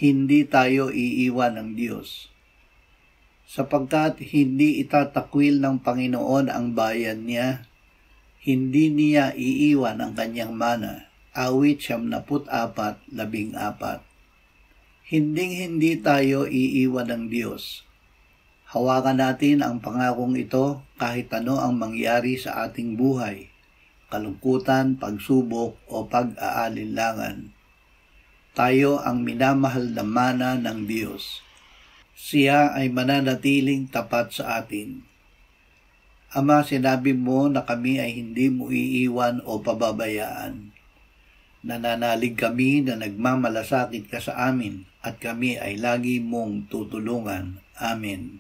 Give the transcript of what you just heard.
hindi tayo iiwan ng Diyos. Sapagkat hindi itatakwil ng Panginoon ang bayan niya, hindi niya iiwan ang kanyang mana. Awit 74:14. Hindi tayo iiwan ng Diyos. Hawakan natin ang pangakong ito kahit ano ang mangyari sa ating buhay, kalungkutan, pagsubok o pag-aalinlangan. Tayo ang minamahal na mana ng Diyos. Siya ay mananatiling tapat sa atin. Ama, sinabi mo na kami ay hindi mo iiwan o pababayaan. Nananalig kami na nagmamalasakit ka sa amin at kami ay lagi mong tutulungan. Amen.